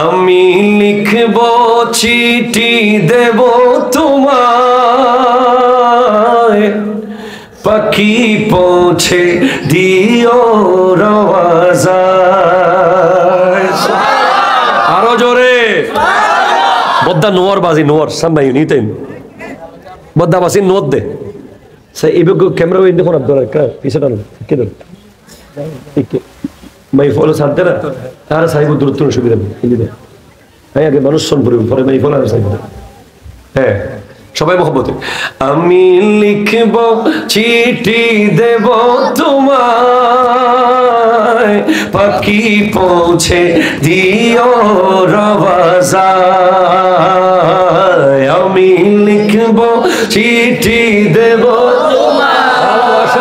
আমি লিখব চিঠি দেব তোমায়, পাখি পৌঁছে দিও রওয়াজায়। আরো জোরে বদ্দা নোয়ার বাজি নোয়ার সামনে নিতেন বদ্দা বাসি নোট দে সে এবেগ ক্যামেরা ওই দেখুন আপনারা পিছটা কে দেন মাই ফলো সাথে না আর সাইব দূরত্ব সুবিধা নেই হিন্দিতে। হ্যাঁ আগে মানুষ শোন পরে মাই ফলো আর সাইব। হ্যাঁ সবাই মহব্বতে। আমি লিখব চিঠি দেব তোমায়, পাখি পৌঁছে দিও রওয়াজায়। আমি লিখব চিঠি দেব তোমায়,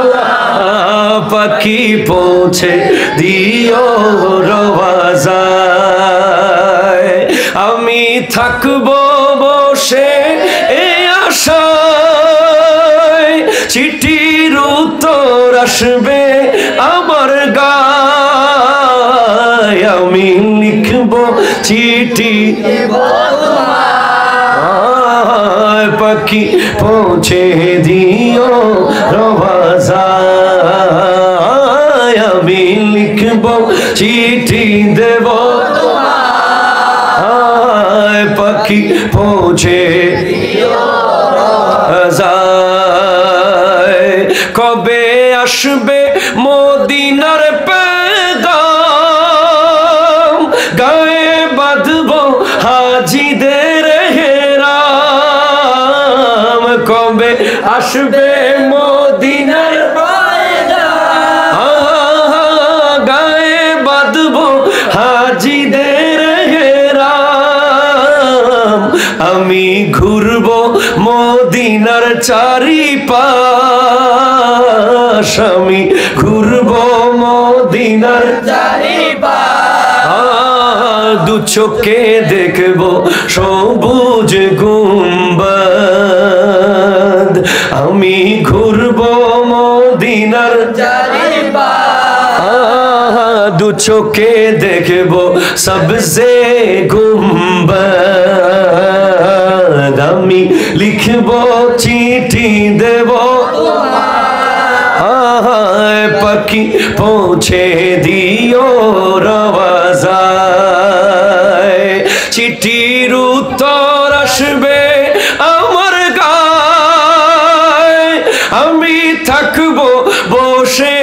পাখি পৌঁছে দিও রওয়াজায়। আমি থাকব বসে চিঠির উত্তর আসবে আমার গায়। আমি লিখব চিঠি পাখি পৌঁছে দিও রওয়াজায়। আমি লিখব চিঠি দেব পাখি পৌঁছে কবে আসবে মদিনার পেগাম, গায়ে বাঁধব হাজিদের হেরাম। কবে আসবে মদিনার পেগাম, গায়ে বাঁধব হাজিদের হেরাম। আমি ঘুরব মদিনার চারিপাশ, আমি ঘুরব মদিনার চারিপাশ। দু চোখে দেখব সবুজ গুম্বাদ, আমি ঘুরব মদিনার চারিপাশ। দু চোখে দেখব সবজে গুম্বাদ। আমি লিখব চিঠি দেব পাখি পৌঁছে দিও রওয়াজায়। চিঠির উত্তর আসবে আমার গায়, আমি থাকব বসে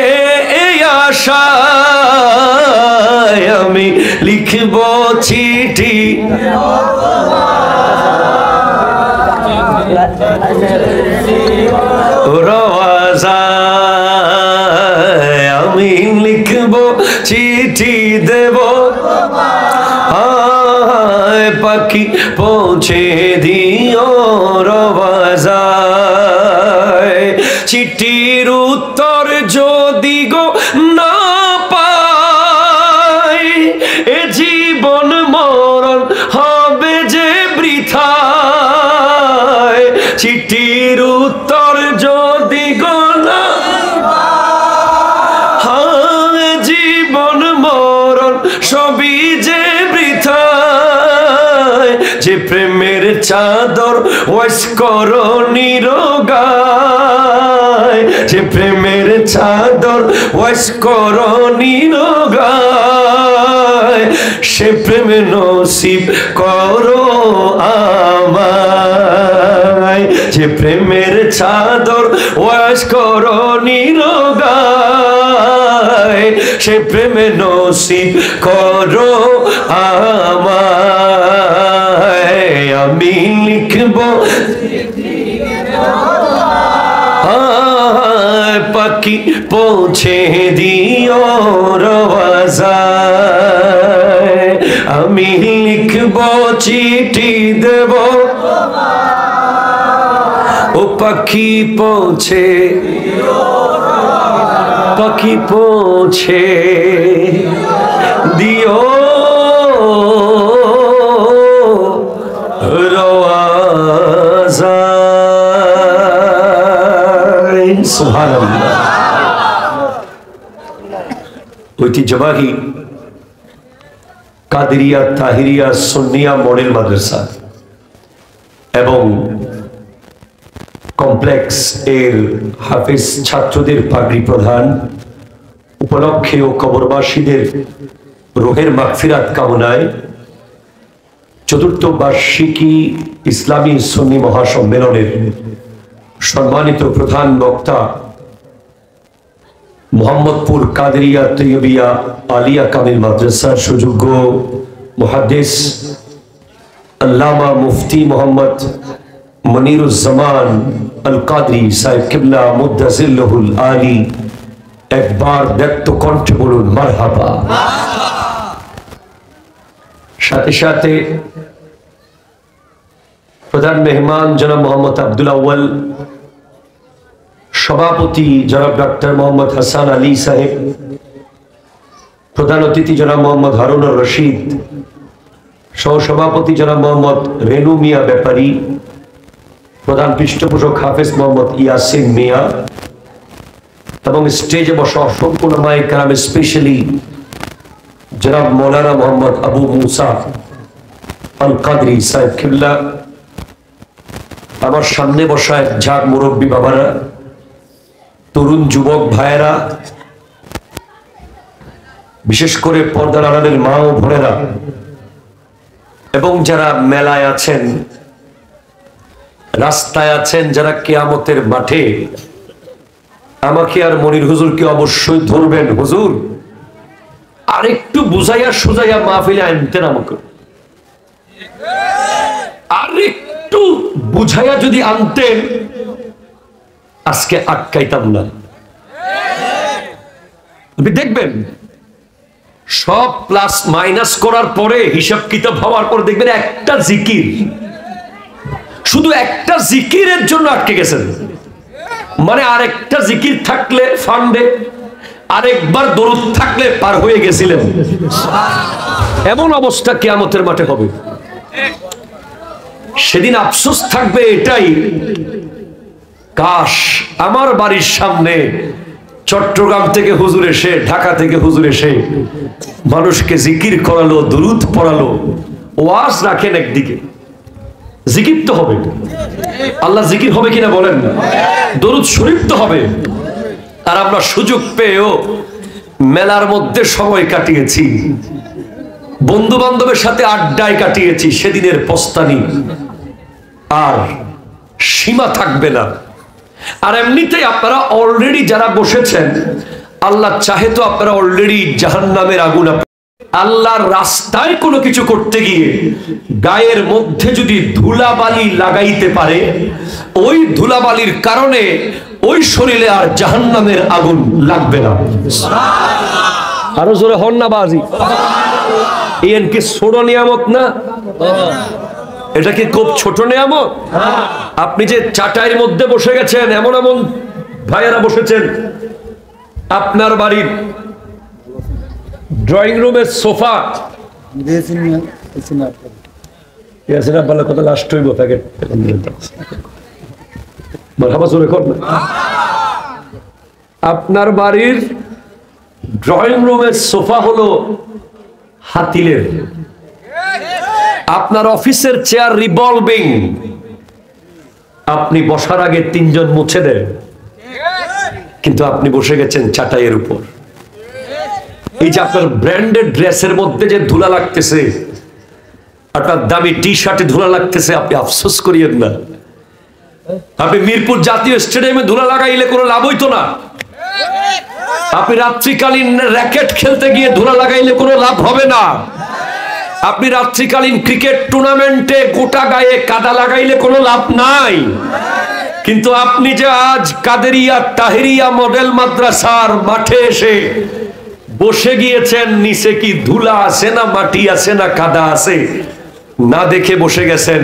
এই আশায়। আমি লিখব চিঠি রওয়াজায়। আমি লিখব চিঠি দেব পাখি পৌঁছে দিও রওয়াজায়। চিঠির উত্তর যদি গো না পাই, এ জীবন মরণ হবে যে বৃথায়। চিঠির উত্তর যদি গো না পাই, জীবন মরণ সবই যে বৃথায়। যে প্রেমের চাদর ওয়াস করো নিরোগায়, যে প্রেমের চাদর ওয়াস করো নিরোগায়। সে প্রেম নসিব করো আমায়, যে প্রেমের চাদর ওয়াস করো নিরোগায়। সে প্রেম নসিব করো আমায়। আমি লিখব পাখি পৌঁছে দিও রওয়াজায়। আমি লিখব চিঠি দেব ও পাখি পৌঁছে, পাখি পৌঁছে দিও রওয়াজায়। সুবহানাল্লাহ। ঐতিহ্যবাহী কাজ কাদেরিয়া তাহিরিয়া সুন্নিয়া মডেল মাদ্রাসা এবং কমপ্লেক্স এর হাফেজ ছাত্রদের পাগড়ি প্রদান উপলক্ষে ও কবরবাসীদের রূহের মাগফিরাত কামনায় চতুর্থ বার্ষিকী ইসলামী সুন্নি মহাসম্মেলনের সম্মানিত প্রধান বক্তা মোহাম্মদপুর কাদেরিয়া তৈয়বিয়া আলিয়া কামিল মাদ্রাসার সুযোগ্য মুহাদ্দিস আল্লামা মুফতি মোহাম্মদ মনিরুজ্জামান আল কাদরি সাহেব কিবলা মুদ্দাজিল্লাহুল আলী একবার ব্যক্ত কণ্ঠে বলুন মারহাবা। সাথে সাথে প্রধান মেহমান জনাব মোহাম্মদ আব্দুল আউয়াল, সভাপতি জনাব ডক্টর মোহাম্মদ হাসান আলী সাহেব, প্রধান অতিথি জনাব মোহাম্মদ হারুনুর রশিদ, সহসভাপতি জনাব মোহাম্মদ রেনু মিয়া ব্যাপারী, প্রধান পৃষ্ঠপোষক হাফেজ মোহাম্মদ ইয়াসিন মিয়া এবং স্টেজে বসা অসংখ্য উলামায়ে কেরাম, স্পেশালি জনাব মৌলানা মোহাম্মদ আবু মুসা আল কাদরি সাহেব কিবলা, আমার সামনে বসা এক ঝাঁক মুরব্বী বাবারা, তরুণ যুবক ভাইয়েরা, বিশেষ করে পর্দার আড়ালের মা ও বোনেরা এবং যারা মেলায় আছেন, রাস্তায় আছেন, যারা কিয়ামতের মাঠে আমাকে আর মনির হুজুরকে অবশ্যই ধরবেন, হুজুর আর একটু বুঝাইয়া সুজাইয়া মাহফিলে আনতেন, আমাকে আর একটু বুঝাইয়া যদি আনতেন আজকে আটকাইতাম না। আপনি দেখবেন সব প্লাস মাইনাস করার পরে, হিসাব কিতাব হওয়ার পর দেখবেন একটা জিকির, শুধু একটা জিকিরের জন্য আটকে গেছেন। মানে আরেকটা জিকির থাকলে ফান্ডে, আরেকবার দরুদ থাকলে পার হয়ে গেছিলেন। এমন অবস্থা কিয়ামতের মাঠে হবে। সেদিন আফসোস থাকবে এটাই, কাশ আমার বাড়ির সামনে চট্টগ্রাম থেকে হুজুর এসে, ঢাকা থেকে হুজুর এসে মানুষকে জিকির করালো, দরুদ পড়ালো, ওয়াজ রাখেন একদিকে, জিকির তো হবে, আল্লাহ জিকির হবে কিনা বলেন, দরুদ শরীফ তো হবে। আর আমরা সুযোগ পেয়েও মেলার মধ্যে সময় কাটিয়েছি, বন্ধু বান্ধবের সাথে আড্ডায় কাটিয়েছি, সেদিনের পস্তানি আর সীমা থাকবে না। আর এমনিতেই আপনারা অলরেডি যারা বসেছেন, আল্লাহ চাহে তো আপনারা অলরেডি জাহান্নামের আগুন, আল্লাহর রাস্তায় কোনো কিছু করতে গিয়ে গায়ের মধ্যে যদি ধুলাবালি লাগাইতে পারে, ওই ধুলাবালির কারণে ওই শরীরে আর জাহান্নামের আগুন লাগবে না। আরো জোরে হন না বাজি। এর কি ছোট নিয়ামত না? এটা কি খুব ছোট নিয়ামত? আপনি যে চাটাইয়ের মধ্যে বসে গেছেন, এমন এমন ভাইয়েরা বসেছেন, আপনার বাড়ির ড্রয়িং রুমের সোফা লাস্ট হইব প্যাকেট, আপনার বাড়ির ড্রয়িং রুমের সোফা হলো হাতিলের, আপনার অফিসের চেয়ার রিভলভিং, আপনি বসার আগে তিনজন মুছে দেন, কিন্তু আপনি বসে গেছেন চাটাইয়ের উপর। এই যে আপনার ব্র্যান্ডেড ড্রেসের মধ্যে যে ধুলা লাগতেছে, আপনার দামি টি শার্টে ধুলা লাগতেছে, আপনি আফসোস করিয়েন না। আপনি মিরপুর জাতীয় স্টেডিয়ামে ধুলা লাগাইলে কোনো লাভ হইতো না। আপনি রাত্রিকালীন র্যাকেট খেলতে গিয়ে ধুলা লাগাইলে কোনো লাভ হবে না। আপনি রাত্রিকালীন ক্রিকেট টুর্নামেন্টে গোটা গায়ে কাদা লাগাইলে কোনো লাভ নাই। কিন্তু আপনি যে আজ কাদেরিয়া তাহিরিয়া মডেল মাদ্রাসার মাঠে এসে বসে গিয়েছেন, নিচে কি ধুলা আছে না মাটি আছে না কাদা আছে না দেখে বসে গেছেন,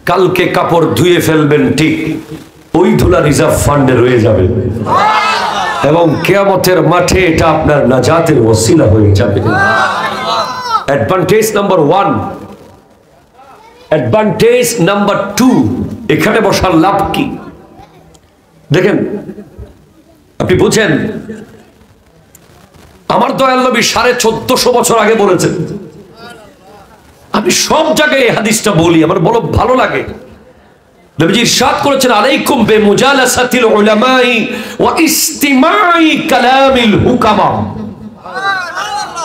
কালকে কাপড় ধুয়ে ফেলবেন, ঠিক ওই ধুলা রিজার্ভ ফান্ডে রয়ে যাবে এবং কিয়ামতের মাঠে এটা আপনার নাজাতের ওসিলা হয়ে যাবে। অ্যাডভান্টেজ নাম্বার 1, অ্যাডভান্টেজ নাম্বার 2, এখানে বসার লাভ কি দেখেন, আপনি বুঝেন। আমার দয়াল নবী 1450 বছর আগে বলেছেন, আমি সব জায়গায় এই হাদিসটা বলি, আমার বড় ভালো লাগে। নবীজি ইরশাদ করেছেন, আলাইকুম বিমুজালাসাতিল উলামাই ওয়া ইস্তিমাই কালামিল হুকামা।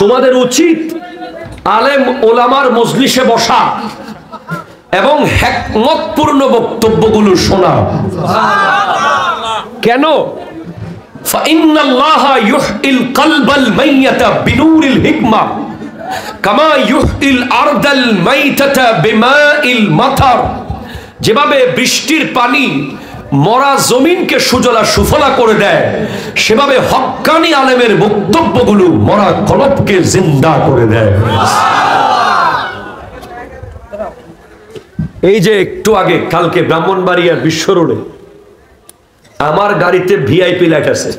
তোমাদের উচিত আলেম ওলামার মজলিসে বসা এবং হিকমতপূর্ণ বক্তব্যগুলো শোনা। কেন? ফাইন্নাল্লাহা ইউহইল কলবাল মাইয়াতা বিনুরিল হিকমা কামা ইউহইল আরদাল মাইতাতা বিমাইল মাতার। যেভাবে বৃষ্টির পানি মরা জমিনকে সুজলা সুফলা করে দেয়, সেভাবে হক্কানি আলেমের বক্তব্যগুলো মরা কলবকে জিন্দা করে দেয়। এই যে একটু আগে কালকে ব্রাহ্মণবাড়িয়ার বিশ্ব রোডে আমার গাড়িতে ভিআইপি লাইট আছে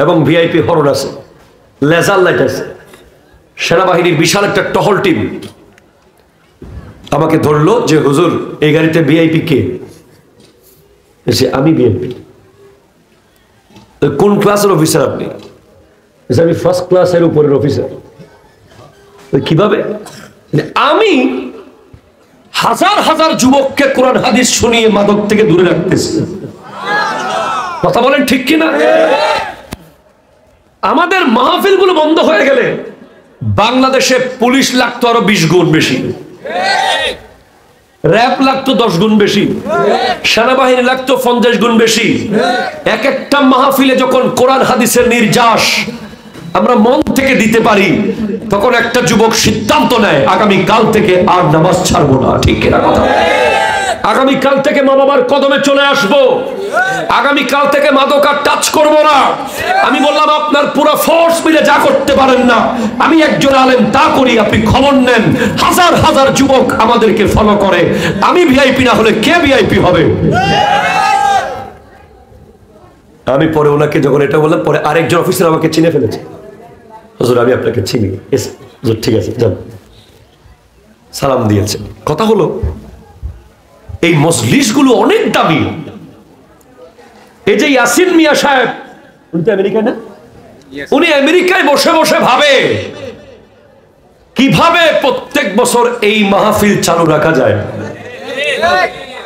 এবং ভিআইপি হরন আছে, লেজার লাইট আছে। সেনাবাহিনীর বিশাল একটা টহল টিম আমাকে ধরলো যে হুজুর এই গাড়িতে ভিআইপি কে? আমি ভিআইপি। কোন ক্লাসের অফিসার আপনি? আমি ফার্স্ট ক্লাসের উপরের অফিসার। কিভাবে? আমি হাজার হাজার যুবককে কোরআন হাদিস শুনিয়ে মাদক থেকে দূরে রাখতেছি। কথা বলেন ঠিক কিনা? আমাদের মাহফিল গুলো বন্ধ হয়ে গেলে বাংলাদেশে পুলিশ লাগতো আরো 20 গুণ বেশি, র‍্যাব লাগতো 10 গুণ বেশি, সেনাবাহিনী লাগতো 50 গুণ বেশি। এক একটা মাহফিলে যখন কোরআন হাদিসের নির্যাস আমরা মন থেকে দিতে পারি, তখন একটা যুবক সিদ্ধান্ত নেয় আগামী কাল থেকে আর নামাজ ছাড়বো না। ঠিক কিনা কথা? আগামী কাল থেকে মা বাবার কদমে চলে আসবো, আগামী কাল থেকে মাদক আর টাচ করবো না। আমি বললাম আপনার পুরো ফোর্স মিলে যা করতে পারেন না, আমি একজন আলেম তা করি, আপনি খবর নেন। হাজার হাজার যুবক আমাদেরকে ফলো করে। আমি ভিআইপি না হলে কে ভিআইপি হবে? আমি পরে ওনাকে যখন এটা বললাম, পরে আরেকজন অফিসার আমাকে চিনে ফেলেছে। হুজুর আমি আপনাকে চিনি। ঠিক আছে যান, সালাম দিয়েছে। কথা হলো এই মজলিসগুলো অনেক দামি। এই যে ইয়াসিন মিয়া সাহেব, উনি তো আমেরিকায় না? উনি আমেরিকায় বসে বসে ভাবে কিভাবে প্রত্যেক বছর এই মাহফিল চালু রাখা যায়।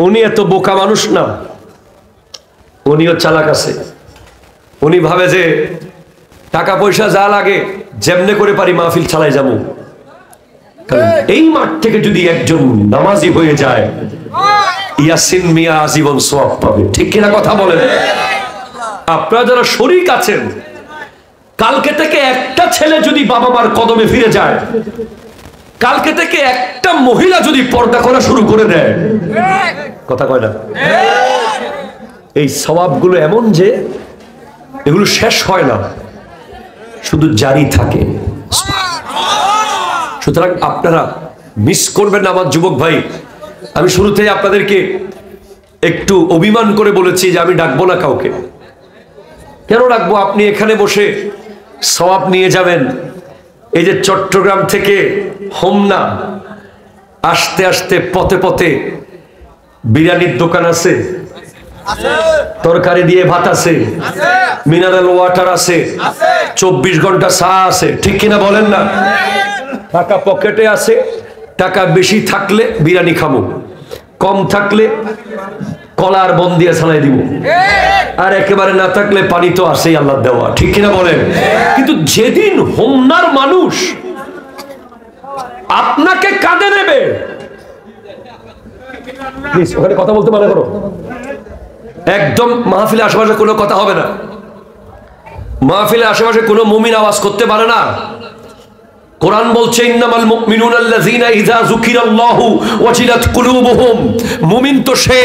উনি এত বোকা মানুষ না, উনিও চালাক আছে। উনি ভাবে যে টাকা পয়সা যা লাগে যেমনে করে পারি মাহফিল চালাই যাবো। কারণ এই মাঠ থেকে যদি একজন নামাজি হয়ে যায়, ইয়াসিন মিয়া আজীবন সওয়াব পাবে। ঠিক কিনা কথা বলেন? আপনারা যারা শরীক আছেন, কালকে থেকে একটা ছেলে যদি বাবা মার কদমে ফিরে যায়, কালকে থেকে একটা মহিলা যদি পর্দা করা শুরু করে দেয়, কথা কয় না? এই সওয়াবগুলো এমন যে এগুলো শেষ হয় না, শুধু জারি থাকে। সুতরাং আপনারা মিস করবেন না আমার যুবক ভাই। আমি শুরুতেই আপনাদেরকে একটু অভিমান করে বলেছি যে আমি ডাকবো না কাউকে। কেন ডাকবো? আপনি এখানে বসে সওয়াব নিয়ে যাবেন। এই যে চট্টগ্রাম থেকে হোমনা আসতে আসতে পথে পথে বিরিয়ানির দোকান আছে, তরকারি দিয়ে ভাত আছে, মিনারেল ওয়াটার আছে, 24 ঘন্টা চা আছে। ঠিক কিনা বলেন না? টাকা পকেটে আছে, টাকা বেশি থাকলে বিরিয়ানি খাবো, কম থাকলে কলার বন দিয়ে ছালাই দিব, আর একেবারে না থাকলে পানি তো আসেই আল্লাহ দেওয়া। ঠিক কিনা বলেন? কিন্তু যেদিন হোমনার মানুষ আপনাকে কাঁদে নেবে, ওখানে কথা বলতে পারে করো, একদম মাহফিলে আশেপাশে কোনো কথা হবে না। মাহফিলে আশেপাশে কোনো মুমিন আওয়াজ করতে পারে না। কোরআন বলছে ইন্নামাল মুমিনুনা আল্লাযীনা ইযা যুকিরাল্লাহু ওয়াজিলাত কুলুবুহুম। মুমিন তো সে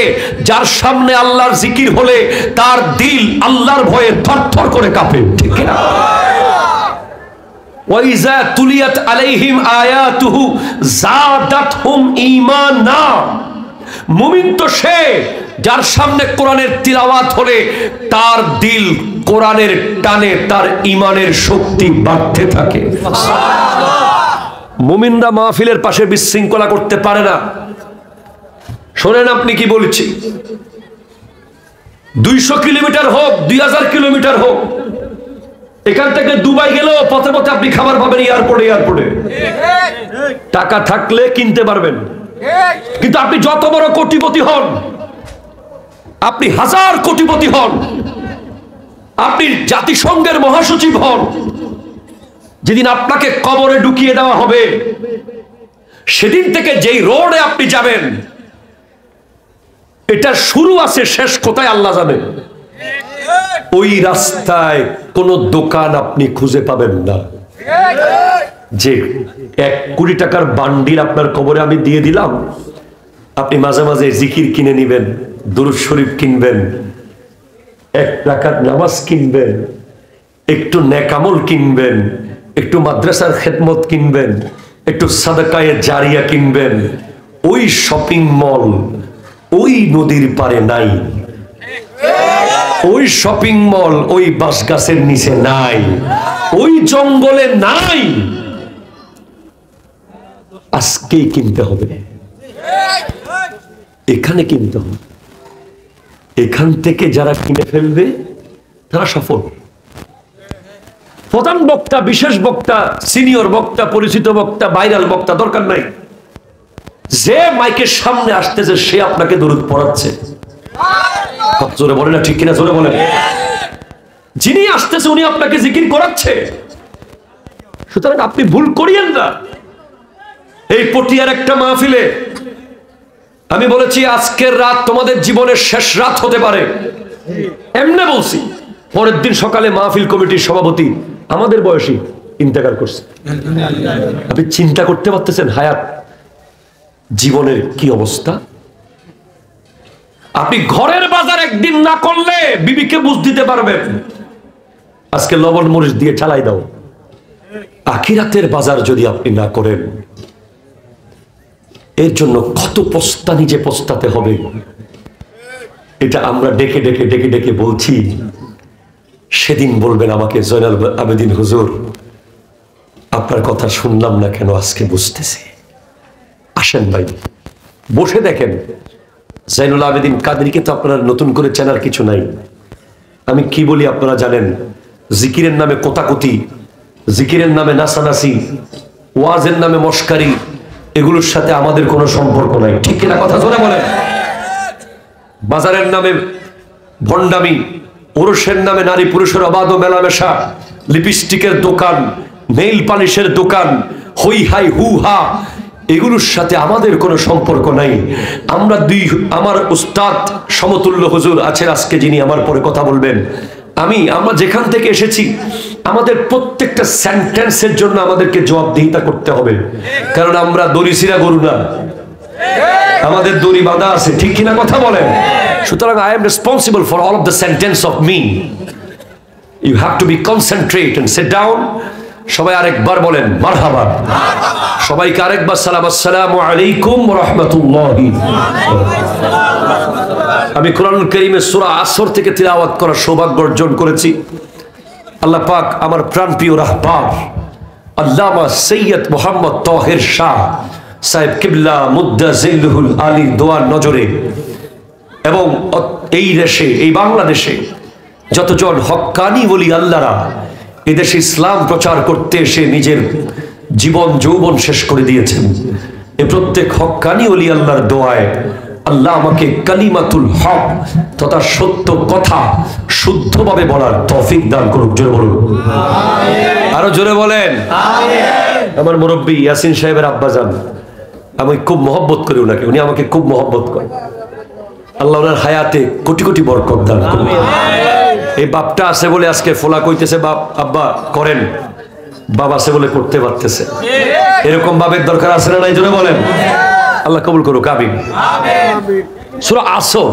যার সামনে আল্লাহর জিকির হলে তার দিল আল্লাহর ভয়ে থরথর করে কাঁপে। ঠিক কি না? ওয়া ইযা তুলিয়াত আলাইহিম আয়াতুহু যাদাতহুম ঈমানা। মুমিন তো সে যার সামনে কোরআনের তিলাওয়াত হলে তার দিল কোরআনের টানে তার ঈমানের শক্তি বাড়তে থাকে। মুমিনরা মাহফিলের পাশে বিশৃঙ্খলা করতে পারে না। শোনেন আপনি কি বলছি, 200 কিলোমিটার হোক 2000 কিলোমিটার হোক, এখান থেকে দুবাই গেলেও পথে পথে আপনি খাবার পাবেন এয়ারপোর্টে। টাকা থাকলে কিনতে পারবেন, কিন্তু আপনি যত বড় কোটিপতি হন, আপনি হাজার কোটিপতি হন, আপনি জাতিসংঘের মহাসচিব হন, যেদিন আপনাকে কবরে ঢুকিয়ে দেওয়া হবে, সেদিন থেকে যেই রোডে আপনি যাবেন, এটা শুরু আছে শেষ কোথায় আল্লাহ জানে। ওই রাস্তায় কোনো দোকান আপনি খুঁজে পাবেন না যে 1 কোটি টাকার বান্ডিল আপনার কবরে আমি দিয়ে দিলাম, আপনি মাঝে মাঝে জিকির কিনে নিবেন, দুরূদ শরীফ কিনবেন, 1 রাকাত নামাজ কিনবেন, একটু নেকামল কিনবেন, একটু মাদ্রাসার খেদমত কিনবেন, একটু সাদাকায়ে জারিয়া কিনবেন। ওই শপিং মল ওই নদীর পারে নাই, ওই শপিং মল ওই বাঁশ গাছের নিচে নাই, ওই জঙ্গলে নাই। আজকেই কিনতে হবে, এখানে কিনতে হবে। এখান থেকে যারা কিনে ফেলবে তারা সফল। প্রধান বক্তা, বিশেষ বক্তা, সিনিয়র বক্তা, পরিচিত বক্তা, ভাইরাল বক্তা দরকার নাই। যে মাইকের সামনে আসতেছে সে আপনাকে দরুদ পড়াচ্ছে। জোরে বলে না, ঠিক কিনা জোরে বলেন। যিনি আসতেছে উনি আপনাকে জিকির করাচ্ছে। সুতরাং আপনি ভুল করিয়েন না। এই পটিয়ার একটা মাহফিলে আমি বলেছি আজকের রাত তোমাদের জীবনের শেষ রাত হতে পারে, এমনি বলছি। পরের দিন সকালে মাহফিল কমিটির সভাপতি আমাদের বয়সী ইন্তেকাল করছে। আপনি চিন্তা করতে পারতেছেন হায়াত জীবনের কি অবস্থা। আপনি ঘরের বাজার একদিন না করলে বিবিকে বুঝ দিতে পারবেন, আজকে লবণ মরিচ দিয়ে চালাই দাও। আখিরাতের বাজার যদি আপনি না করেন, এর জন্য কত পস্তা নিজে পস্তাতে হবে। এটা আমরা ডেকে ডেকে ডেকে ডেকে বলছি। সেদিন বলবেন আমাকে, জয়নাল আবেদিন হুজুর আপনার কথা শুনলাম না কেন, আজকে বুঝতেছি। আসেন ভাই, বসে দেখেন। জয়নুল আবেদিন কাদেরীকে তো আপনারা নতুন করে চেনার কিছু নাই। আমি কি বলি আপনারা জানেন। জিকিরের নামে কোতাকুতি, জিকিরের নামে নাসানাসি, ওয়াজের নামে মস্কারি, এগুলোর সাথে আমাদের কোনো সম্পর্ক নাই। ঠিক কিনা কথা জোরে বলেন। বাজারের নামে ভণ্ডামি, পুরুষের নামে নারী পুরুষের অবাধ মেলামেশা, লিপস্টিকের দোকান, নেইল পালিশের দোকান, হই হাই হু হা, এগুলোর সাথে আমাদের কোনো সম্পর্ক নাই। আমরা আমার উস্তাদ সমতুল্য হুজুর আছেন আজকে, যিনি আমার পরে কথা বলবেন। আমরা যেখান থেকে এসেছি, আমাদের প্রত্যেকটা সেন্টেন্সের জন্য আমাদেরকে জবাবদিহিতা করতে হবে, কারণ আমরা দড়িছিরা গরু না, আমাদের দড়ি বাঁধা আছে। ঠিক কিনা কথা বলেন। সুতরাং I am responsible for all of the sentence of me. You have to be concentrate and sit down. সবাই আরেকবার বলেন মারহাবা। সবাইকে আরেকবার সালাম, আসসালামু আলাইকুম ওয়া রাহমাতুল্লাহি। আমি কোরআনুল কারীমের সূরা আসর থেকে তিলাওয়াত করার সৌভাগ্য অর্জন করেছি। আল্লাহ পাক আমার প্রাণপ্রিয় রাহবার আল্লামা সৈয়দ মোহাম্মদ তাহের শাহ সাহেব কিবলা মুদ্দাজিল্লুহুল আলী দোয়ার নজরে এবং এই দেশে, এই বাংলাদেশে যতজন হক্কানি ওলি আল্লাহরা এদেশে ইসলাম প্রচার করতে এসে নিজের জীবন যৌবন শেষ করে দিয়েছেন, এ প্রত্যেক হক্কানি ওলি আল্লাহর দোয়ায় আল্লাহ আমাকে কালিমাতুল হক তথা সত্য কথা শুদ্ধভাবে বলার তৌফিক দান করুক। জোরে বলুন আরো জোরে বলেন। আমার মুরব্বী ইয়াসিন সাহেবের আব্বাজান, আমি খুব মহব্বত করি ওনাকে, উনি আমাকে খুব মহব্বত করে। আল্লাহ ওনার হায়াতে কোটি কোটি বরকত দান করুন। এই বাপটা আছে বলে আজকে ফোলা কইতেছে, বাপ আব্বা করেন, বাপ আছে বলে করতে পারতেছে। এরকম বাপের দরকার আছে না নাই? জোরে বলেন। আল্লাহ কবুল করুক, আমিন। সূরা আসর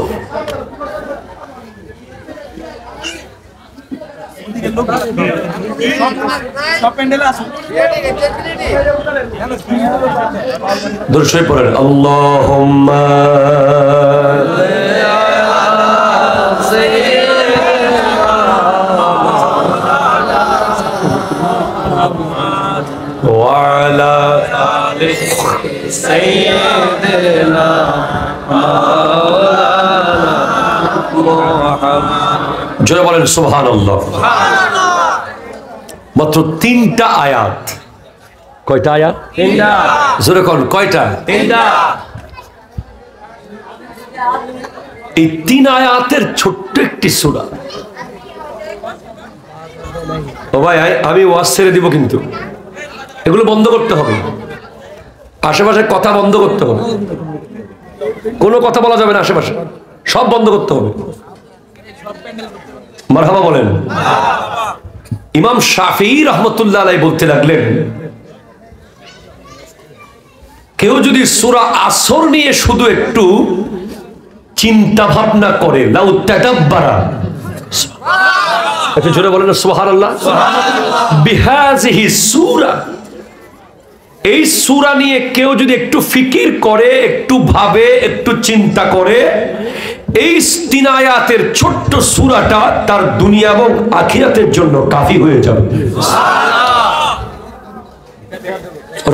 দরুদ পড়েন। আল্লাহুম্মা وعلى آل سيدنا مولانا محمد। জোরে বলেন সুবহানাল্লাহ। মাত্র 3টা আয়াত। কয়টা আয়াত? 3টা। জোরে কোন কয়টা? 3টা। এই 3 আয়াতের ছোট্ট একটি সূরা। ও ভাই, আমি ওয়াজ ছেড়ে দিব, কিন্তু এগুলো বন্ধ করতে হবে। আশেপাশে কথা বন্ধ করতে হবে, কোনো কথা বলা যাবে না, আশেপাশে সব বন্ধ করতে হবে। মারহাবা বলেন। ইমাম শাফিঈ রাহমাতুল্লাহ আলাইহি বলতে লাগলেন, কেউ যদি সূরা আসর নিয়ে শুধু একটু চিন্তা ভাবনা করে, লাউ তাদাব্বারা, একটু জোরে বলেন সুবহানাল্লাহ, বিহাযিহি সূরা, এই সূরা নিয়ে কেউ যদি একটু ফিকির করে, একটু ভাবে, একটু চিন্তা করে, এই 3 আয়াতের ছোট্ট সূরাটা তার দুনিয়া এবং আখিরাতের জন্য কাফি হয়ে যাবে।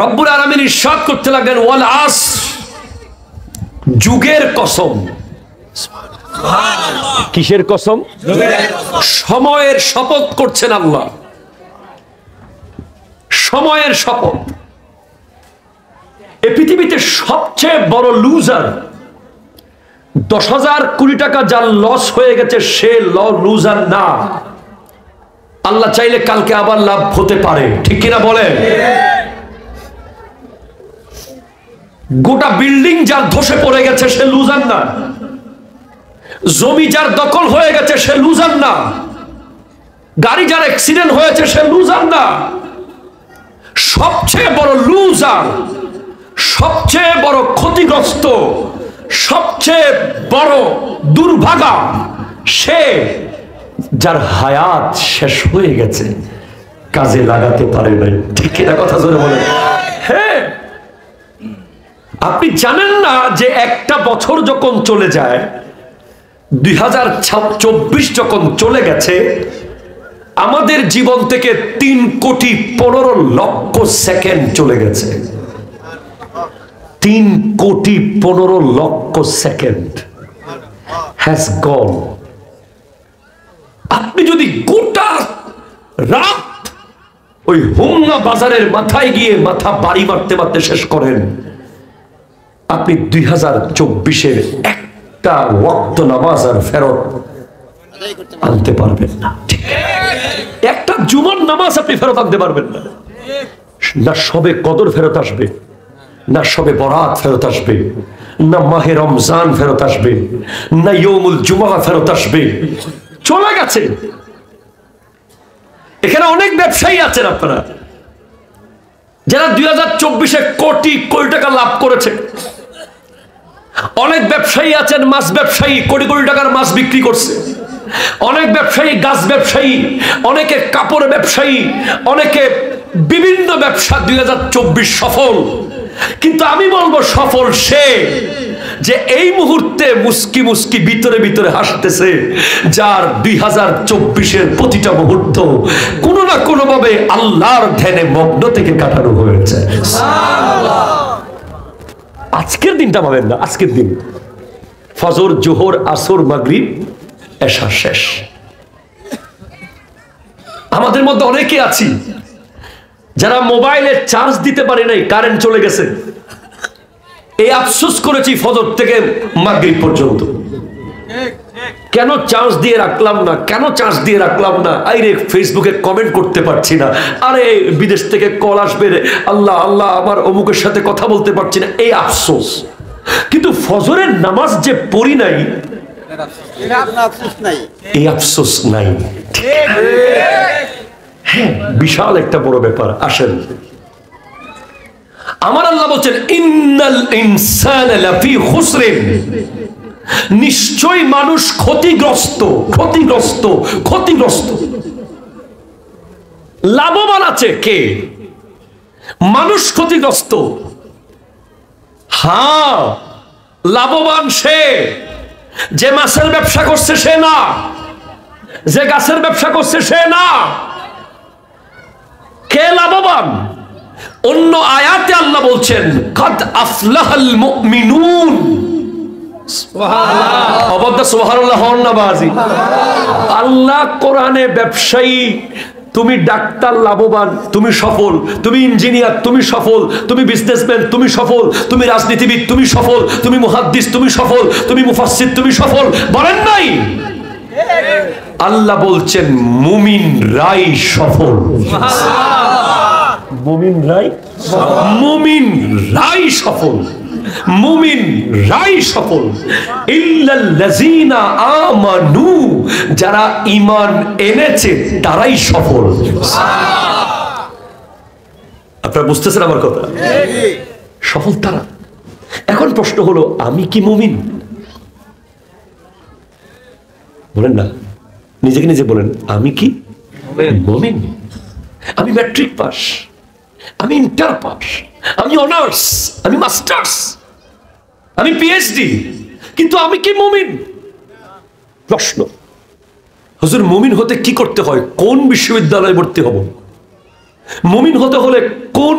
রব্বুল আলামিন ইরশাদ করতে লাগলেন, ওয়াল আসর, যুগের কসম। কিসের কসম? সময়ের শপথ করছেন আল্লাহ, সময়ের শপথ। এই পৃথিবীতে সবচেয়ে বড় লুজার, 10,000 কোটি টাকা যার লস হয়ে গেছে সে লুজার না। আল্লাহ চাইলে কালকে আবার লাভ হতে পারে, ঠিক কিনা বলেন? গোটা বিল্ডিং যার ধসে পড়ে গেছে সে লুজার না। জমি যার দখল হয়ে গেছে সে লুজার না। গাড়ি যার অ্যাক্সিডেন্ট হয়েছে সে লুজার না। সবচেয়ে বড় লুজার, সবচেয়ে বড় ক্ষতিগ্রস্ত, সবচেয়ে বড় দুর্ভাগা সে যার হায়াত শেষ হয়ে গেছে, কাজে লাগাতে পারে নাই, ঠিক কিনা? কথা জোরে বলেন। হ্যাঁ, আপনি জানেন না যে একটা বছর যখন চলে যায়, 2024 যখন চলে গেছে, আমাদের জীবন থেকে 3,15,00,000 সেকেন্ড চলে গেছে। 3,15,00,000 সেকেন্ড হ্যাজ গন। আপনি যদি গোটা রাত ওই হোমনা বাজারের মাথায় গিয়ে মাথা বাড়ি মারতে মারতে শেষ করেন, আপনি 2024-এর একটা ওয়াক্ত নামাজ আর ফেরত আনতে পারবেন না। একটা জুমার নামাজ আপনি ফেরত আনতে পারবেন না। না সবে কদর ফেরত আসবে, না সবে বরাত ফেরত আসবে, না মাহে রমজান ফেরত আসবে, না ইয়মুল জুমা ফেরত আসবে। চলে গেছে। এখানে অনেক ব্যবসায়ী আছেন আপনারা যারা 2024-এ কোটি কোটি টাকা লাভ করেছে। অনেক ব্যবসায়ী আছেন, মাছ ব্যবসায়ী, কোটি কোটি টাকার মাছ বিক্রি করছে। অনেক ব্যবসায়ী গাছ ব্যবসায়ী, অনেকে কাপড় ব্যবসায়ী, অনেকে বিভিন্ন ব্যবসা 2024 সফল। কিন্তু আমি বলবো সফল সে যে এই মুহূর্তে মুস্কি মুস্কি ভিতরে ভিতরে হাসতেছে, যার 2024-এর প্রতিটা মুহূর্ত কোনো না কোনো ভাবে আল্লাহর ধ্যানে মগ্ন থেকে কাটানো হয়েছে। আজকের দিনটা ভাবেন না, আজকের দিন ফজর, জোহর, আসর, মাগরিব, এশা শেষ। আমাদের মধ্যে অনেকে আছি যারা মোবাইলে চার্জ দিতে পারি নাই, কারেন্ট চলে গেছে। এই আফসোস করেছি ফজর থেকে মাগরিব পর্যন্ত, কেন চার্জ দিয়ে রাখলাম না, কেন চার্জ দিয়ে রাখলাম না। আরে ফেসবুকে কমেন্ট করতে পারছি না, আরে বিদেশ থেকে কল আসবে, আল্লাহ আল্লাহ আমার অমুকের সাথে কথা বলতে পারছি না, এই আফসোস। কিন্তু ফজরের নামাজ যে পড়ি নাই, এই আফসোস নাই। হ্যাঁ, বিশাল একটা বড় ব্যাপার। আসেন, আমার আল্লাহ বলছেন ইন্নাল ইনসানা লাফি খুসরিন, নিশ্চয় মানুষ ক্ষতিগ্রস্ত, ক্ষতিগ্রস্ত, ক্ষতিগ্রস্ত। লাভবান আছে কে? মানুষ ক্ষতিগ্রস্ত। হ্যাঁ, লাভবান সে যে মাছের ব্যবসা করছে সে না, যে গাছের ব্যবসা করছে সে না। কে লাভবান? অন্য আয়াতে আল্লাহ বলছেন কাদ আফলাহাল মুমিনুন। সুবহানাল্লাহ, সুবহানাল্লাহ হন না বাজি। আল্লাহ কোরআনে ব্যবসায়ী তুমি ডাক্তার লাভবান, তুমি সফল, তুমি ইঞ্জিনিয়ার, তুমি সফল, তুমি বিজনেসম্যান, তুমি সফল, তুমি রাজনীতিবিদ, তুমি সফল, তুমি মুহাদ্দিস, তুমি সফল, তুমি মুফাসসির, তুমি সফল, বলেন নাই? আল্লাহ বলছেন মুমিন রাই সফল। মুমিন রাই, মুমিন রাই সফল, মুমিন রাই সফল। ইল্লাল্লাযীনা আমানু, যারা ঈমান এনেছে তারাই সফল। আপনারা বুঝতেছেন আমার কথা? সফল তারা। এখন প্রশ্ন হলো, আমি কি মুমিন? বলেন না, নিজেকে নিজে বলেন, আমি কি মুমিন? আমি ম্যাট্রিক পাস, আমি ইন্টার পাস, আমি অনার্স, আমি মাস্টার্স, আমি পিএইচডি, কিন্তু আমি কি মুমিন? প্রশ্ন, হুজুর মুমিন হতে কি করতে হয়? কোন বিশ্ববিদ্যালয়ে ভর্তি হব? মুমিন হতে হলে কোন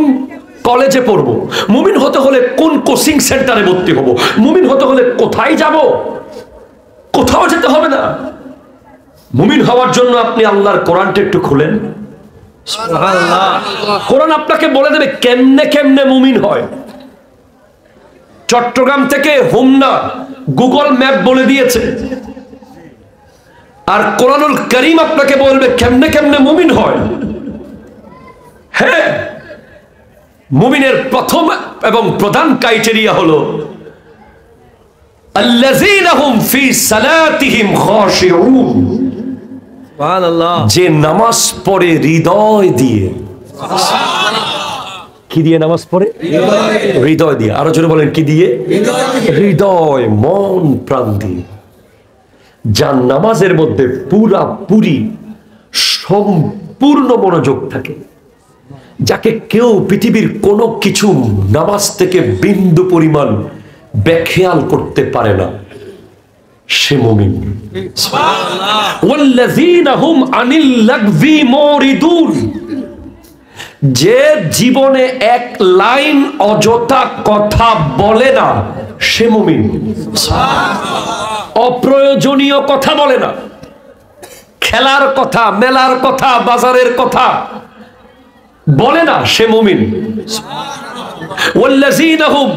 কলেজে পড়ব? মুমিন হতে হলে কোন কোচিং সেন্টারে ভর্তি হব? মুমিন হতে হলে কোথায় যাব? কোথাও যেতে হবে না। মুমিন হওয়ার জন্য আপনি আল্লাহর কোরআনটা একটু খুলেন, কোরআন আপনাকে বলে দেবে কেমনে কেমনে মুমিন হয়। চট্টগ্রাম থেকে হোমনা গুগল ম্যাপ বলে দিয়েছে, আর কোরআনুল কারীম আপনাকে বলবে কেমনে কেমনে মুমিন হয়। হ্যাঁ, মুমিনের প্রথম এবং প্রধান ক্রাইটেরিয়া হলো আল্লাযীনা হুম ফি সালাতিহিম খাশিউন, যে নামাজ পড়ে হৃদয় দিয়ে। কি দিয়ে নামাজ পড়ে? হৃদয় দিয়ে। আরো জোরে বলেন, কি দিয়ে? হৃদয়, মন প্রাণ দিয়ে। যার নামাজের মধ্যে পুরাপুরি সম্পূর্ণ মনোযোগ থাকে, যাকে কেউ পৃথিবীর কোনো কিছু নামাজ থেকে বিন্দু পরিমাণ বেখেয়াল করতে পারে না, সে মুমিন। ওয়াল্লাযীনা হুম আনিল লাগভি মুরিদুন, যে জীবনে এক লাইন অযথা কথা বলে না, সে মুমিন। অপ্রয়োজনীয় কথা বলে না, খেলার কথা, মেলার কথা, বাজারের কথা বলে না, সে মুমিন। ওয়াল্লাযীনা হুম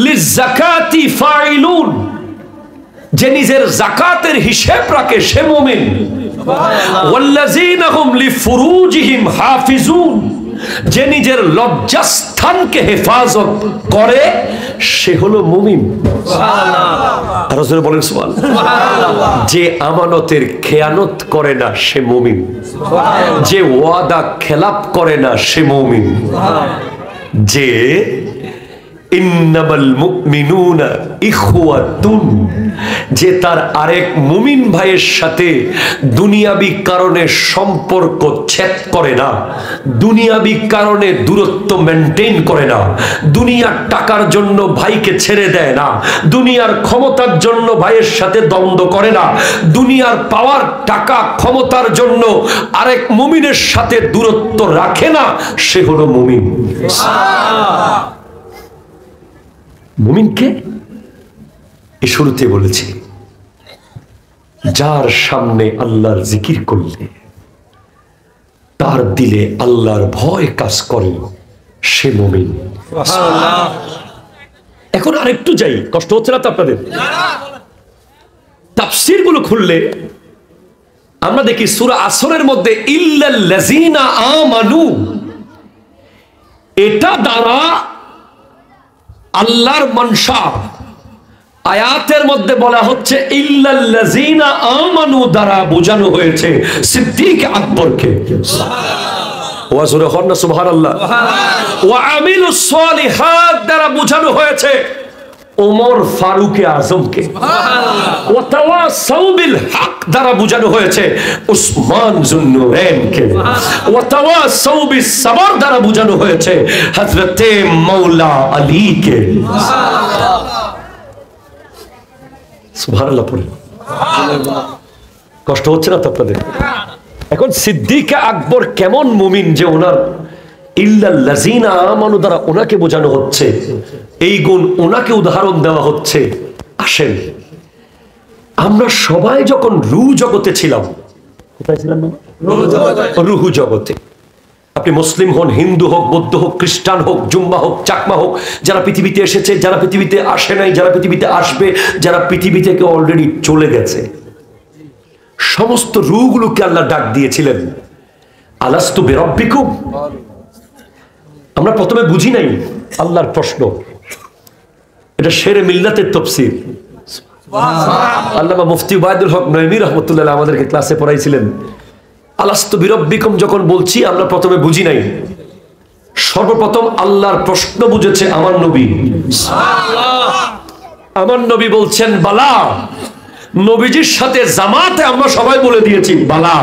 লিয-যাকাতি ফাইলুন, যে নিজের যাকাতের হিসাব রাখে, সে মুমিন। ওয়াল্লাযীনা হুম লিফুরুজিহিম হাফিজুন, যে নিজের লজ্জাস্থানকে হেফাজত করে, সে হলো মুমিন। সুবহানাল্লাহ। রাসূল বলেন সুবহানাল্লাহ। যে আমানতের খেয়ানত করে না, সে মুমিন। সুবহানাল্লাহ। যে ওয়াদা খেলাপ করে না, সে মুমিন। সুবহানাল্লাহ। যে ইন্নামাল মুমিনুনা ইখওয়াতুন, যে তার আরেক মুমিন ভাইয়ের সাথে দুনিয়াবি কারণে সম্পর্ক ছেদ করে না, দুনিয়াবি কারণে দূরত্ব মেনটেন করে না, দুনিয়ার টাকার জন্য ভাইকে ছেড়ে দেয় না, দুনিয়ার ক্ষমতার জন্য ভাইয়ের সাথে দ্বন্দ্ব করে না, দুনিয়ার পাওয়ার টাকা ক্ষমতার জন্য আরেক মুমিনের সাথে দূরত্ব রাখে না, সে হলো মুমিন। মুমিনকে এই শুরুতে বলেছি, যার সামনে আল্লাহর জিকির করলে তার দিলে আল্লাহর ভয় কাজ করে, সে মুমিন। এখন আরেকটু যাই, কষ্ট হচ্ছে না তো আপনাদের? তাফসীর গুলো খুললে আমরা দেখি সূরা আসরের মধ্যে ইল্লাল্লাযীনা আমানু, এটা দ্বারা আল্লাহর মনসা। আয়াতের মধ্যে বলা হচ্ছে ইল্লাল্লাযীনা আমানু দ্বারা বোঝানো হয়েছে সিদ্দিক আকবরকে। ওয়া সূরা হন্না সুবহানাল্লাহ। ওয়া আমিলুস সালিহাত দ্বারা বোঝানো হয়েছে ওমর ফারুক আজমকে। ওয়া তাওয়াসাউ বিল হক দ্বারা বোঝানো হয়েছে উসমান যুন্নুরাইনকে। ওয়া তাওয়াসাউ বিস সবর দ্বারা বোঝানো হয়েছে হযরতে মাওলা আলীকে। সুবহানাল্লাহ পড়ে। কষ্ট হচ্ছে না তো আপনাদের? এখন সিদ্দিক আকবর কেমন মুমিন যে ওনার ইল্লাল্লাযীনা আমানু দ্বারা ওনাকে বোঝানো হচ্ছে, এই গুণ ওনাকে উদাহরণ দেওয়া হচ্ছে। আসেন, আমরা সবাই যখন রূহ জগতে ছিলাম, কোথায় ছিলাম? রুহু জগতে। আপনি মুসলিম হন, হিন্দু হোক, বৌদ্ধ হোক, খ্রিস্টান হোক, জুম্মা হোক, চাকমা হোক, যারা পৃথিবীতে এসেছে, যারা পৃথিবীতে আসে নাই, যারা পৃথিবীতে আসবে, যারা পৃথিবী থেকে অলরেডি চলে গেছে, সমস্ত রূহগুলোকে আল্লাহ ডাক দিয়েছিলেন, আলাস্তু বিরাব্বিকুম। আমরা প্রথমে বুঝি নাই আল্লাহর প্রশ্ন। এটা শেরে মিল্লাতের তাফসীর। আল্লামা মুফতি উবাইদুল হক নঈমী রাহমাতুল্লাহ আমাদেরকে ক্লাসে পড়াইছিলেন। আলাস্তু বিরাব্বিকুম যখন বলছি আমরা প্রথমে বুঝি নাই। সর্বপ্রথম আল্লাহর প্রশ্ন বুঝেছে আমার নবী। আমার নবী বলছেন বালা। নবীজির সাথে জামাতে আমরা সবাই বলে দিয়েছি বালা।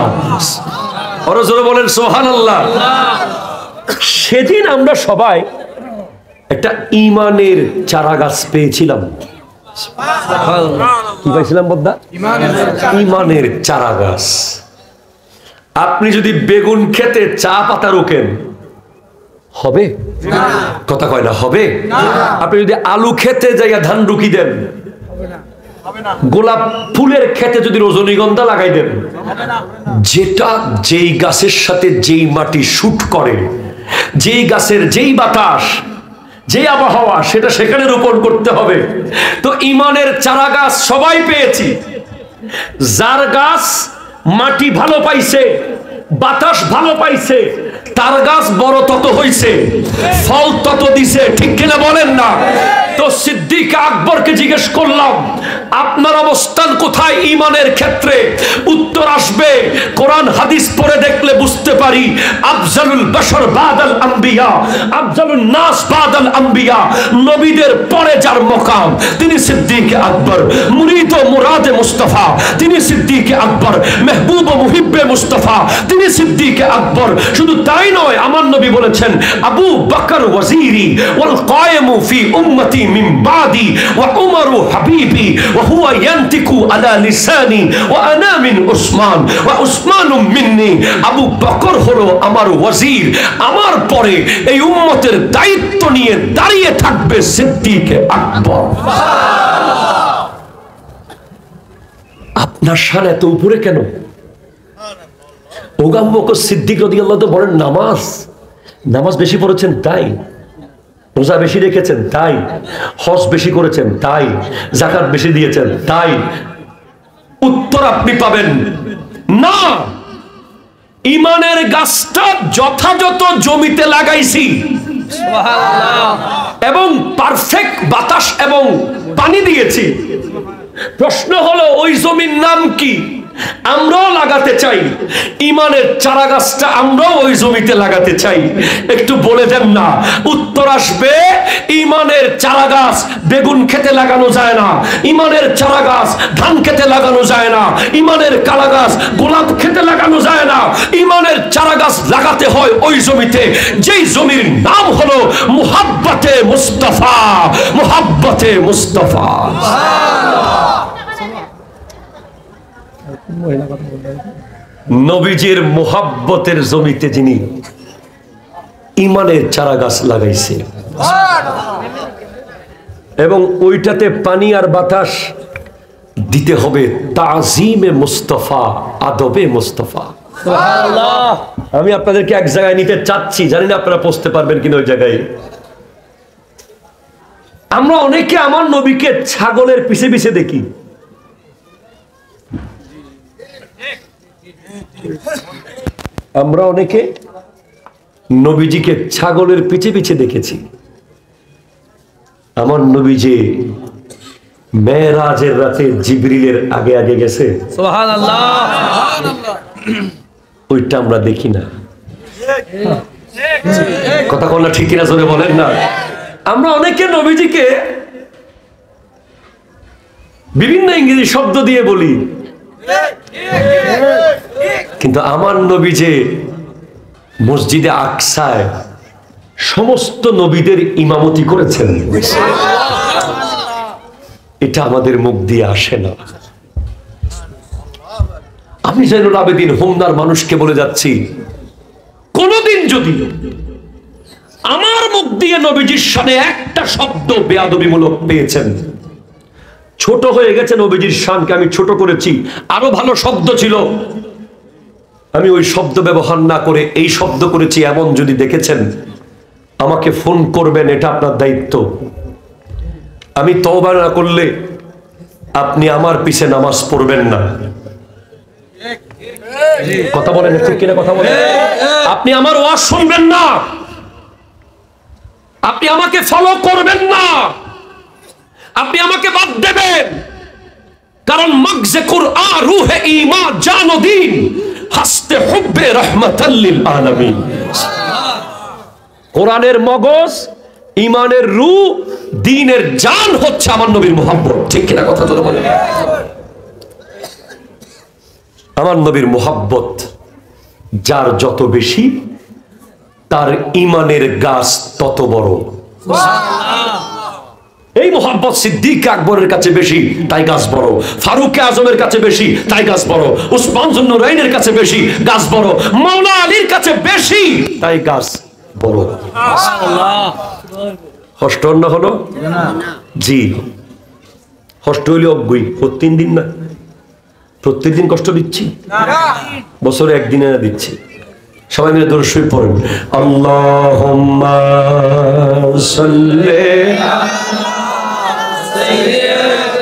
আরো জোরে বলেন সুবহানাল্লাহ। সেদিন আমরা সবাই একটা ঈমানের চারা গাছ পেয়েছিলাম। কি পাইছিলাম বদ্দা? ঈমানের চারা গাছ। আপনি যদি বেগুন খেতে চা পাতা রোকেন হবে? কথা কয় না হবে? আপনি যদি আলু খেতে যাইয়া ধান রুকি দেন, গোলাপ ফুলের খেতে যদি রজনীগন্ধা লাগাই দেন, যেটা যেই গাছের সাথে যেই মাটি শুট করে, যেই গাছের যেই বাতাস, যে আবহাওয়া, সেটা সেখানে রোপণ করতে হবে। তো ঈমানের চারা গাছ সবাই পেয়েছি। যার গাছ মাটি ভালো পাইছে, বাতাস ভালো পাইছে, তার গাছ বড় তত হইছে, ফল তত দিছে। ঠিক কিনা বলেন না? তো সিদ্দিক আকবরকে জিজ্ঞেস করলাম আপনার অবস্থান কোথায় ঈমানের ক্ষেত্রে? উত্তর আসবে কোরআন হাদিস পড়ে দেখলে বুঝতে পারি। আফজালুল বাশার বাদাল আম্বিয়া, আফজালুন নাস বাদাল আম্বিয়া, নবীদের পরে যার মকাম তিনি সিদ্দিক আকবর। মুরিদ ও মুরাদে মুস্তাফা তিনি সিদ্দিক আকবর। মেহবুব ও মুহিব্বে মুস্তাফা তিনি সিদ্দিক আকবর। শুধু তাই নয়, আমার নবী বলেছেন আবু বকর ওয়াজিরি ওয়াল কায়েমু ফি উম্মতি মিন বাদি ওয়া উমরু হাবিবি ওয়া হুয়া ইয়ান্তিকু আলা লিসানি ওয়া আনা মিন উসমান ওয়া উসমানু মিন্নি। আবু বকর হলো আমার ওয়াজির, আমার পরে এই উম্মতের দায়িত্ব নিয়ে দাঁড়িয়ে থাকবে সিদ্দিক আকবর। আপনার শান এত উপরে কেন? আবু বকর সিদ্দিক রাদিয়াল্লাহু তাআলা বলেন নামাজ বেশি পড়েছেন তাই, রোজা বেশি রেখেছেন তাই, হজ বেশি করেছেন তাই, যাকাত বেশি দিয়েছেন তাই। উত্তর আপনি পাবেন না। ঈমানের গাছটা যথাযথ জমিতে লাগাইছি এবং পারফেক্ট বাতাস এবং পানি দিয়েছি। প্রশ্ন হলো ওই জমির নাম কি? আমরাও লাগাতে চাই ঈমানের চারা গাছটা, আমরাও ওই জমিতে লাগাতে চাই। একটু বলে দেন না। উত্তর আসবে ঈমানের চারা গাছ বেগুন খেতে লাগানো যায় না, ঈমানের চারা গাছ ধান খেতে লাগানো যায় না, ঈমানের কালা গাছ গোলাপ খেতে লাগানো যায় না। ঈমানের চারা গাছ লাগাতে হয় ওই জমিতে যেই জমির নাম হলো মুহাব্বতে মুস্তাফা। মুহাব্বতে মুস্তাফা। নবীজির মুহাব্বতের জমিতে যিনি ঈমানের চারা গাছ লাগাইছে এবং ওইটাতে পানি আর বাতাস দিতে হবে তাজিমে মুস্তাফা, আদবে মুস্তাফা। আমি আপনাদেরকে এক জায়গায় নিতে চাচ্ছি, জানি না আপনারা পৌঁছতে পারবেন কিনা ওই জায়গায়। আমরা অনেকে আমার নবীকে ছাগলের পিছে পিছে দেখি। আমরা অনেকে নবীজিকে ছাগলের পিছে পিছে দেখেছি। আমার নবী যে মেরাজের রাতে জিবরিলের আগে আগে গেছে, সুবহানাল্লাহ, ওইটা আমরা দেখি না। কথা বল না, ঠিক কিনা জোরে বলেন না। আমরা অনেকে নবীজিকে বিভিন্ন ইংরেজি শব্দ দিয়ে বলি, কিন্তু আমার নবী যে মসজিদে আকসায় সমস্ত নবীদের ইমামতি করেছেন, এটা আমাদের মুখ দিয়ে আসে না। আমি জাইনুল আবেদিন হোমনার মানুষকে বলে যাচ্ছি, কোনদিন যদি আমার মুখ দিয়ে নবীজির শানে একটা শব্দ বেয়াদবিমূলক পেয়েছেন, ছোট হয়ে গেছে নবীজির শানকে আমি ছোট করেছি, আরো ভালো শব্দ ছিল, আমি ওই শব্দ ব্যবহার না করে এই শব্দ করেছি এমন যদি দেখেছেন, আমাকে ফোন করবেন, এটা আপনার দায়িত্ব। আমি তওবা না করলে আপনি আমার পিছে নামাজ পড়বেন না। কথা বলেন ঠিক কিনা? কথা বলেন। আপনি আমার ওয়াজ শুনবেন না, আপনি আমাকে ফলো করবেন না, আপনি আমাকে বাদ দেবেন। কারণ মগজে কুরআন রূহে ঈমান জান ও দ্বীন হাসতে হুব্বে রাহমাতাল লিল আলামিন। কোরআনের মগজ, ঈমানের রূহ, দ্বীনের জান হচ্ছে আমার নবীর মুহাব্বত। ঠিক কিনা? কথা তো বলেন। আমার নবীর মুহাব্বত যার যত বেশি, তার ঈমানের গাছ তত বড়। এই মুহাব্বত সিদ্দিক আকবরের কাছে বেশি, তাই গাছ বড়। ফারুক আজমের কাছে বেশি, তাই গাছ বড়। উসমান যুন্নুরাইনের কাছে বেশি, গাছ বড়। মাওলা আলীর কাছে বেশি, তাই গাছ বড়। কষ্ট না হলো? জি, কষ্ট হইলে অজ্ঞই। প্রত্যেক দিন না, প্রত্যেকদিন কষ্ট দিচ্ছি, বছরে একদিনে না দিচ্ছি। সবাই মিলে দরুদ শরীফ পড়েন। আল্লাহুম্মা সাল্লি আলা সাইয়্যিদিনা